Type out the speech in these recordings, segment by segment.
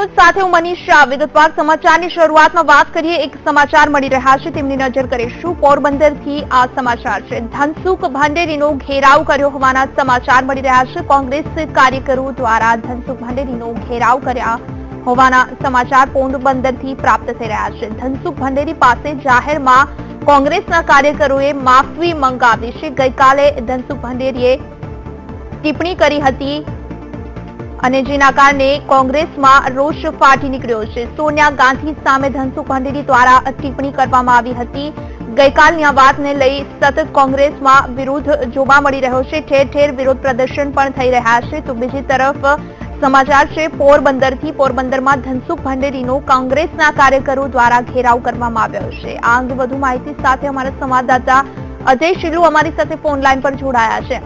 news સાથે હું મનીષા વિગતવાર સમાચારની શરૂઆતમાં વાત કરીએ એક સમાચાર મળી રહ્યા છે તેમની નજર કરીશું પોરબંદરથી આ સમાચાર છે ધનસુખ ભંડેરીનો ઘેરાવ કર્યો હોવાના સમાચાર મળી રહ્યા છે કોંગ્રેસ કાર્યકરો દ્વારા ધનસુખ ભંડેરીનો ઘેરાવ કર્યા હોવાના સમાચાર પોરબંદરથી પ્રાપ્ત થઈ રહ્યા છે ધનસુખ ભંડેરી પાસે જાહેરમાં કોંગ્રેસના કાર્યકરોએ માફી મંગાવી છે ગઈકાલે ધનસુખ ભંડેરીએ ટિપ્પણી કરી હતી અને જેના કારણે કોંગ્રેસમાં રોષ ફાટી નીકળ્યો છે સોનિયા ગાંધી સામે ધનસુખ ભંડેરી દ્વારા ટિપ્પણી કરવામાં આવી હતી ગઈકાલની આ વાતને લઈ સતત કોંગ્રેસમાં વિરોધ જોવા મળી રહ્યો છે ઠેર ઠેર વિરોધ પ્રદર્શન પણ થઈ રહ્યા છે તો બીજી તરફ સમાચાર છે પોરબંદરમાં ધનસુખ ભંડેરીનો કોંગ્રેસના કાર્યકરો દ્વારા ઘેરાવ કરવામાં આવ્યો છે આ અંગે વધુ માહિતી સાથે અમારા સંવાદદાતા અજય શિલુ અમારી સાથે ફોન લાઈન પર જોડાયા છે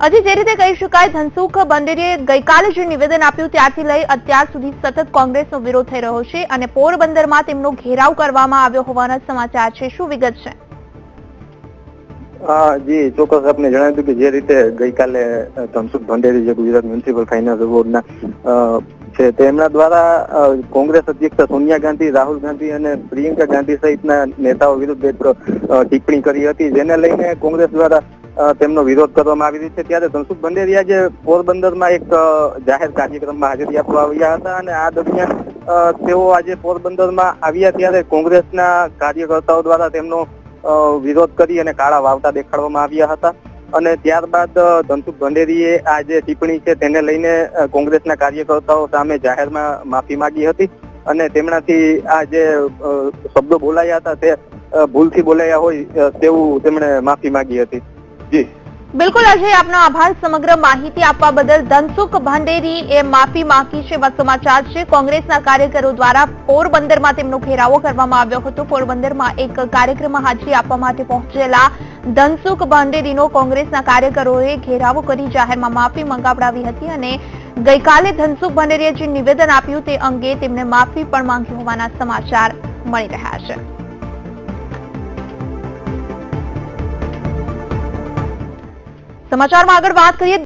હજી જે રીતે કહી શકાય ધનસુખ ભંડેરીએ ગઈકાલે જે નિવેદન આપ્યું ત્યારથી લઈ અત્યાર સુધી સતત કોંગ્રેસનો વિરોધ થઈ રહ્યો છે અને પોરબંદરમાં તેમનો ઘેરાવ કરવામાં આવ્યો હોવાના સમાચાર છે શું વિગત છે જી ચોક્કસ આપને જણાવ્યું કે જે રીતે ગઈકાલે ધનસુખ ભંડેરી જે ગુજરાત મ્યુનિસિપલ ફાઇનાન્સ બોર્ડના છે તેમના દ્વારા કોંગ્રેસ અધ્યક્ષ સોનિયા ગાંધી રાહુલ ગાંધી અને પ્રિયંકા ગાંધી સહિતના નેતાઓ વિરુદ્ધ એક ટિપ્પણી કરી હતી જેને લઈને કોંગ્રેસ દ્વારા તેમનો વિરોધ કરવામાં આવી રહ્યો છે ત્યારે ધનસુખ ભંડેરી આજે પોરબંદરમાં એક જાહેર કાર્યક્રમમાં હાજરી આપવા આવ્યા હતા અને આ દરમિયાન તેઓ આજે પોરબંદરમાં આવ્યા ત્યારે કોંગ્રેસના કાર્યકર્તાઓ દ્વારા તેમનો વિરોધ કરી અને કાળા વાવટા દેખાડવામાં આવ્યા હતા અને ત્યારબાદ ધનસુખ ભંડેરીએ આ જે ટિપ્પણી છે તેને લઈને કોંગ્રેસના કાર્યકર્તાઓ સામે જાહેરમાં માફી માંગી હતી અને તેમનાથી આ જે શબ્દો બોલાયા હતા તે ભૂલથી બોલાયા હોય તેવું તેમણે માફી માંગી હતી જી બિલકુલ અજય આપનો આભાર સમગ્ર માહિતી આપવા બદલ ધનસુખ ભંડેરી એ માફી માંગી છે એવા સમાચાર છે કોંગ્રેસના કાર્યકરો દ્વારા પોરબંદરમાં તેમનો ઘેરાવો કરવામાં આવ્યો હતો પોરબંદરમાં એક કાર્યક્રમમાં હાજરી આપવા માટે પહોંચેલા ધનસુખ ભંડેરીનો કોંગ્રેસના કાર્યકરોએ ઘેરાવો કરી જાહેરમાં માફી મંગાવડાવી હતી અને ગઈકાલે ધનસુખ ભંડેરીએ જે નિવેદન આપ્યું તે અંગે તેમને માફી પણ માંગી હોવાના સમાચાર મળી રહ્યા છે સમાચારમાં આગળ વાત કરીએ